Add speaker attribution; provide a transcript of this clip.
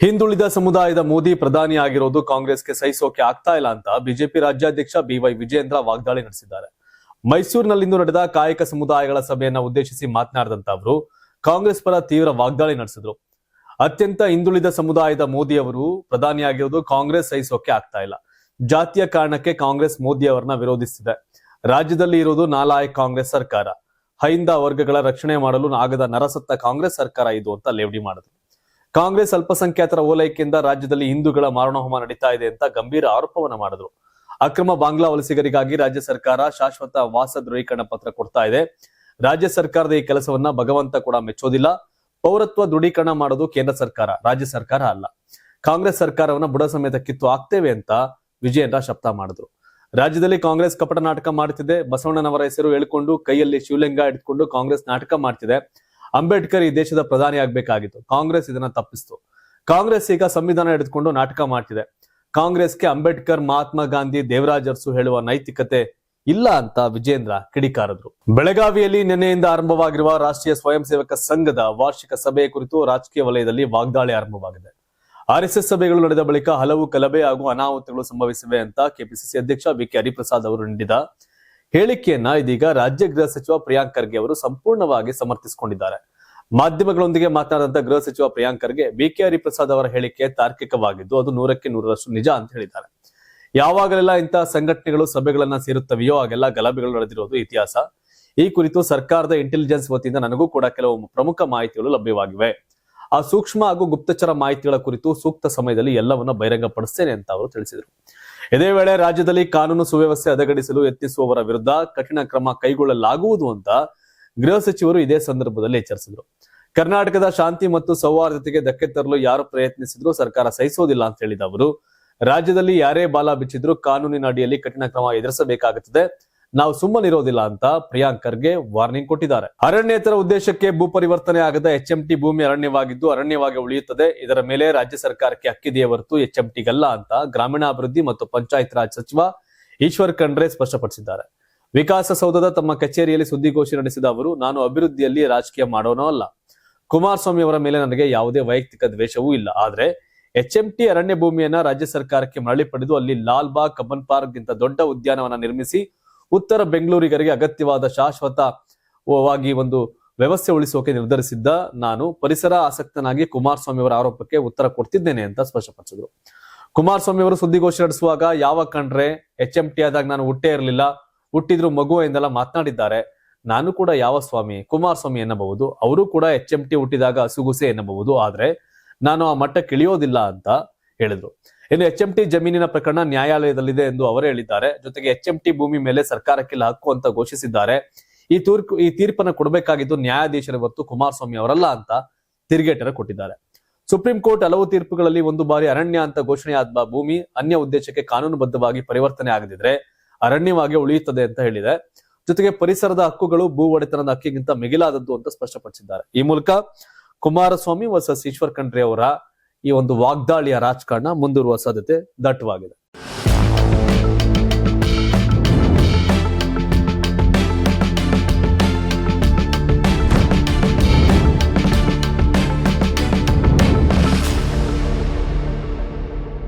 Speaker 1: ಹಿಂದುಳಿದ ಸಮುದಾಯದ ಮೋದಿ ಪ್ರಧಾನಿ ಆಗಿರೋದು ಕಾಂಗ್ರೆಸ್ಗೆ ಸಹಿಸೋಕೆ ಆಗ್ತಾ ಇಲ್ಲ ಅಂತ ಬಿಜೆಪಿ ರಾಜ್ಯಾಧ್ಯಕ್ಷ ಬಿವೈ ವಿಜಯೇಂದ್ರ ವಾಗ್ದಾಳಿ ನಡೆಸಿದ್ದಾರೆ. ಮೈಸೂರಿನಲ್ಲಿಂದು ನಡೆದ ಕಾಯಕ ಸಮುದಾಯಗಳ ಸಭೆಯನ್ನ ಉದ್ದೇಶಿಸಿ ಮಾತನಾಡಿದಂತ ಅವರು ಕಾಂಗ್ರೆಸ್ ಪರ ತೀವ್ರ ವಾಗ್ದಾಳಿ ನಡೆಸಿದ್ರು. ಅತ್ಯಂತ ಹಿಂದುಳಿದ ಸಮುದಾಯದ ಮೋದಿ ಅವರು ಪ್ರಧಾನಿಯಾಗಿರೋದು ಕಾಂಗ್ರೆಸ್ ಸಹಿಸೋಕೆ ಆಗ್ತಾ ಇಲ್ಲ. ಜಾತಿಯ ಕಾರಣಕ್ಕೆ ಕಾಂಗ್ರೆಸ್ ಮೋದಿ ಅವರನ್ನ ವಿರೋಧಿಸಿದೆ. ರಾಜ್ಯದಲ್ಲಿ ಇರೋದು ನಾಲಾಯಕ್ ಕಾಂಗ್ರೆಸ್ ಸರ್ಕಾರ. ಹೈಂದ ವರ್ಗಗಳ ರಕ್ಷಣೆ ಮಾಡಲು ಆಗದ ನರಸತ್ತ ಕಾಂಗ್ರೆಸ್ ಸರ್ಕಾರ ಇದು ಅಂತ ಲೇವಡಿ ಮಾಡಿದ್ರು. ಕಾಂಗ್ರೆಸ್ ಅಲ್ಪಸಂಖ್ಯಾತರ ಓಲೈಕೆಯಿಂದ ರಾಜ್ಯದಲ್ಲಿ ಹಿಂದೂಗಳ ಮಾರಣಹೋಮ ನಡೀತಾ ಇದೆ ಅಂತ ಗಂಭೀರ ಆರೋಪವನ್ನ ಮಾಡಿದ್ರು. ಅಕ್ರಮ ಬಾಂಗ್ಲಾ ವಲಸಿಗರಿಗಾಗಿ ರಾಜ್ಯ ಸರ್ಕಾರ ಶಾಶ್ವತ ವಾಸ ದೃಢೀಕರಣ ಪತ್ರ ಕೊಡ್ತಾ ಇದೆ. ರಾಜ್ಯ ಸರ್ಕಾರದ ಈ ಕೆಲಸವನ್ನ ಭಗವಂತ ಕೂಡ ಮೆಚ್ಚೋದಿಲ್ಲ. ಪೌರತ್ವ ದೃಢೀಕರಣ ಮಾಡೋದು ಕೇಂದ್ರ ಸರ್ಕಾರ, ರಾಜ್ಯ ಸರ್ಕಾರ ಅಲ್ಲ. ಕಾಂಗ್ರೆಸ್ ಸರ್ಕಾರವನ್ನ ಬುಡ ಸಮೇತ ಕಿತ್ತು ಹಾಕ್ತೇವೆ ಅಂತ ವಿಜಯೇಂದ್ರ ಶಬ್ದ ಮಾಡಿದ್ರು. ರಾಜ್ಯದಲ್ಲಿ ಕಾಂಗ್ರೆಸ್ ಕಪಟ ನಾಟಕ ಮಾಡ್ತಿದೆ. ಬಸವಣ್ಣನವರ ಹೆಸರು ಹೇಳ್ಕೊಂಡು ಕೈಯಲ್ಲಿ ಶಿವಲಿಂಗ ಇಟ್ಕೊಂಡು ಕಾಂಗ್ರೆಸ್ ನಾಟಕ ಮಾಡ್ತಿದೆ. ಅಂಬೇಡ್ಕರ್ ಈ ದೇಶದ ಪ್ರಧಾನಿ ಆಗ್ಬೇಕಾಗಿತ್ತು, ಕಾಂಗ್ರೆಸ್ ಇದನ್ನ ತಪ್ಪಿಸ್ತು. ಕಾಂಗ್ರೆಸ್ ಈಗ ಸಂವಿಧಾನ ಹಿಡಿದುಕೊಂಡು ನಾಟಕ ಮಾಡ್ತಿದೆ. ಕಾಂಗ್ರೆಸ್ಗೆ ಅಂಬೇಡ್ಕರ್, ಮಹಾತ್ಮ ಗಾಂಧಿ, ದೇವರಾಜ್ ಅರಸು ಹೇಳುವ ನೈತಿಕತೆ ಇಲ್ಲ ಅಂತ ವಿಜೇಂದ್ರ ಕಿಡಿಕಾರದ್ರು. ಬೆಳಗಾವಿಯಲ್ಲಿ ನಿನ್ನೆಯಿಂದ ಆರಂಭವಾಗಿರುವ ರಾಷ್ಟ್ರೀಯ ಸ್ವಯಂ ಸೇವಕ ಸಂಘದ ವಾರ್ಷಿಕ ಸಭೆ ಕುರಿತು ರಾಜಕೀಯ ವಲಯದಲ್ಲಿ ವಾಗ್ದಾಳಿ ಆರಂಭವಾಗಿದೆ. ಆರ್ಎಸ್ಎಸ್ ಸಭೆಗಳು ನಡೆದ ಬಳಿಕ ಹಲವು ಗಲಭೆ ಹಾಗೂ ಅನಾಹುತಗಳು ಸಂಭವಿಸಿವೆ ಅಂತ ಕೆಪಿಸಿಸಿ ಅಧ್ಯಕ್ಷ ಬಿಕೆ ಹರಿಪ್ರಸಾದ್ ಅವರು ನೀಡಿದ ಹೇಳಿಕೆಯನ್ನ ಇದೀಗ ರಾಜ್ಯ ಗೃಹ ಸಚಿವ ಪ್ರಿಯಾಂಕ್ ಖರ್ಗೆ ಅವರು ಸಂಪೂರ್ಣವಾಗಿ ಸಮರ್ಥಿಸಿಕೊಂಡಿದ್ದಾರೆ. ಮಾಧ್ಯಮಗಳೊಂದಿಗೆ ಮಾತನಾಡಿದಂತ ಗೃಹ ಸಚಿವ ಪ್ರಿಯಾಂಕ್ ಖರ್ಗೆ ಬಿಕೆ ಹರಿಪ್ರಸಾದ್ ಅವರ ಹೇಳಿಕೆ ತಾರ್ಕಿಕವಾಗಿದ್ದು ಅದು 100% ನಿಜ ಅಂತ ಹೇಳಿದ್ದಾರೆ. ಯಾವಾಗಲೆಲ್ಲ ಇಂತಹ ಸಂಘಟನೆಗಳು ಸಭೆಗಳನ್ನ ಸೇರುತ್ತವೆಯೋ ಆಗೆಲ್ಲ ಗಲಭೆಗಳು ನಡೆದಿರೋದು ಇತಿಹಾಸ. ಈ ಕುರಿತು ಸರ್ಕಾರದ ಇಂಟೆಲಿಜೆನ್ಸ್ ವತಿಯಿಂದ ನನಗೂ ಕೂಡ ಕೆಲವು ಪ್ರಮುಖ ಮಾಹಿತಿಗಳು ಲಭ್ಯವಾಗಿವೆ. ಆ ಸೂಕ್ಷ್ಮ ಹಾಗೂ ಗುಪ್ತಚರ ಮಾಹಿತಿಗಳ ಕುರಿತು ಸೂಕ್ತ ಸಮಯದಲ್ಲಿ ಎಲ್ಲವನ್ನ ಬಹಿರಂಗಪಡಿಸ್ತೇನೆ ಅಂತ ಅವರು ತಿಳಿಸಿದರು. ಇದೇ ವೇಳೆ ರಾಜ್ಯದಲ್ಲಿ ಕಾನೂನು ಸುವ್ಯವಸ್ಥೆ ಹದಗೆಡಿಸಲು ಯತ್ನಿಸುವವರ ವಿರುದ್ಧ ಕಠಿಣ ಕ್ರಮ ಕೈಗೊಳ್ಳಲಾಗುವುದು ಅಂತ ಗೃಹ ಸಚಿವರು ಇದೇ ಸಂದರ್ಭದಲ್ಲಿ ಎಚ್ಚರಿಸಿದರು. ಕರ್ನಾಟಕದ ಶಾಂತಿ ಮತ್ತು ಸೌಹಾರ್ದತೆಗೆ ಧಕ್ಕೆ ತರಲು ಯಾರು ಪ್ರಯತ್ನಿಸಿದ್ರು ಸರ್ಕಾರ ಸಹಿಸೋದಿಲ್ಲ ಅಂತ ಹೇಳಿದ ಅವರು, ರಾಜ್ಯದಲ್ಲಿ ಯಾರೇ ಬಾಲ ಬಿಚ್ಚಿದ್ರು ಕಾನೂನಿನ ಅಡಿಯಲ್ಲಿ ಕಠಿಣ ಕ್ರಮ ಎದುರಿಸಬೇಕಾಗುತ್ತದೆ. ನಾವು ಸುಮ್ಮನಿರೋದಿಲ್ಲ ಅಂತ ಪ್ರಿಯಾಂಕ್ ಖರ್ಗೆ ವಾರ್ನಿಂಗ್ ಕೊಟ್ಟಿದ್ದಾರೆ. ಅರಣ್ಯೇತರ ಉದ್ದೇಶಕ್ಕೆ ಭೂ ಪರಿವರ್ತನೆ ಆಗದ ಎಚ್ಎಂಟಿ ಭೂಮಿ ಅರಣ್ಯವಾಗಿದ್ದು ಅರಣ್ಯವಾಗಿ ಉಳಿಯುತ್ತದೆ. ಇದರ ಮೇಲೆ ರಾಜ್ಯ ಸರ್ಕಾರಕ್ಕೆ ಹಕ್ಕಿದೆಯೇ ಹೊರತು ಎಚ್ಎಂಟಿಗಲ್ಲ ಅಂತ ಗ್ರಾಮೀಣಾಭಿವೃದ್ಧಿ ಮತ್ತು ಪಂಚಾಯತ್ ರಾಜ್ ಸಚಿವ ಈಶ್ವರ್ ಖಂಡ್ರೆ ಸ್ಪಷ್ಟಪಡಿಸಿದ್ದಾರೆ. ವಿಕಾಸಸೌಧದ ತಮ್ಮ ಕಚೇರಿಯಲ್ಲಿ ಸುದ್ದಿಗೋಷ್ಠಿ ನಡೆಸಿದ ಅವರು, ನಾನು ಅಭಿವೃದ್ಧಿಯಲ್ಲಿ ರಾಜಕೀಯ ಮಾಡೋನೋ ಅಲ್ಲ. ಕುಮಾರಸ್ವಾಮಿ ಅವರ ಮೇಲೆ ನನಗೆ ಯಾವುದೇ ವೈಯಕ್ತಿಕ ದ್ವೇಷವೂ ಇಲ್ಲ. ಆದ್ರೆ ಎಚ್ಎಂಟಿ ಅರಣ್ಯ ಭೂಮಿಯನ್ನ ರಾಜ್ಯ ಸರ್ಕಾರಕ್ಕೆ ಮರಳಿ ಪಡೆದು ಅಲ್ಲಿ ಲಾಲ್ ಬಾಗ್, ಕಬ್ಬನ್ ಪಾರ್ಕ್ ಗಿಂತ ದೊಡ್ಡ ಉದ್ಯಾನವನ ನಿರ್ಮಿಸಿ ಉತ್ತರ ಬೆಂಗಳೂರಿಗರಿಗೆ ಅಗತ್ಯವಾದ ಶಾಶ್ವತವಾಗಿ ಒಂದು ವ್ಯವಸ್ಥೆ ಉಳಿಸೋಕೆ ನಿರ್ಧರಿಸಿದ್ದ ನಾನು ಪರಿಸರ ಆಸಕ್ತನಾಗಿ ಕುಮಾರಸ್ವಾಮಿ ಅವರ ಆರೋಪಕ್ಕೆ ಉತ್ತರ ಕೊಡ್ತಿದ್ದೇನೆ ಅಂತ ಸ್ಪಷ್ಟಪಡಿಸಿದ್ರು. ಕುಮಾರಸ್ವಾಮಿ ಅವರು ಸುದ್ದಿಗೋಷ್ಠಿ ನಡೆಸುವಾಗ ಯಾವ ಕಂಡ್ರೆ ಎಚ್ಎಂಟಿ ಆದಾಗ ನಾನು ಹುಟ್ಟೇ ಇರಲಿಲ್ಲ, ಹುಟ್ಟಿದ್ರು ಮಗು ಎಂದೆಲ್ಲ ಮಾತನಾಡಿದ್ದಾರೆ. ನಾನು ಕೂಡ ಯಾವ ಸ್ವಾಮಿ ಕುಮಾರಸ್ವಾಮಿ ಎನ್ನಬಹುದು, ಅವರು ಕೂಡ ಎಚ್ಎಂಟಿ ಹುಟ್ಟಿದಾಗ ಹಸುಗುಸೆ ಎನ್ನಬಹುದು. ಆದ್ರೆ ನಾನು ಆ ಮಟ್ಟಕ್ಕೆ ಇಳಿಯೋದಿಲ್ಲ ಅಂತ ಹೇಳಿದ್ರು. ಇನ್ನು ಎಚ್ಎಂಟಿ ಜಮೀನಿನ ಪ್ರಕರಣ ನ್ಯಾಯಾಲಯದಲ್ಲಿದೆ ಎಂದು ಅವರೇ ಹೇಳಿದ್ದಾರೆ. ಜೊತೆಗೆ ಎಚ್ಎಂಟಿ ಭೂಮಿ ಮೇಲೆ ಸರ್ಕಾರಕ್ಕಿಲ್ಲ ಹಕ್ಕು ಅಂತ ಘೋಷಿಸಿದ್ದಾರೆ. ಈ ತೀರ್ಪನ್ನು ಕೊಡಬೇಕಾಗಿದ್ದು ನ್ಯಾಯಾಧೀಶರ ಹೊರತು ಕುಮಾರಸ್ವಾಮಿ ಅವರಲ್ಲ ಅಂತ ತಿರುಗೇಟರ ಕೊಟ್ಟಿದ್ದಾರೆ. ಸುಪ್ರೀಂ ಕೋರ್ಟ್ ಹಲವು ತೀರ್ಪುಗಳಲ್ಲಿ ಒಂದು ಬಾರಿ ಅರಣ್ಯ ಅಂತ ಘೋಷಣೆಯಾದ ಭೂಮಿ ಅನ್ಯ ಉದ್ದೇಶಕ್ಕೆ ಕಾನೂನುಬದ್ಧವಾಗಿ ಪರಿವರ್ತನೆ ಆಗದಿದ್ರೆ ಅರಣ್ಯವಾಗಿ ಉಳಿಯುತ್ತದೆ ಅಂತ ಹೇಳಿದೆ. ಜೊತೆಗೆ ಪರಿಸರದ ಹಕ್ಕುಗಳು ಭೂ ಒಡೆತನದ ಹಕ್ಕಿಗಿಂತ ಮಿಗಿಲಾದದ್ದು ಅಂತ ಸ್ಪಷ್ಟಪಡಿಸಿದ್ದಾರೆ. ಈ ಮೂಲಕ ಕುಮಾರಸ್ವಾಮಿ ವರ್ಸಸ್ ಈಶ್ವರ್ ಖಂಡ್ರೆ ಅವರ ಈ ಒಂದು ವಾಗ್ದಾಳಿಯ ರಾಜಕಾರಣ ಮುಂದುವರುವ ಸಾಧ್ಯತೆ ದಟ್ಟವಾಗಿದೆ.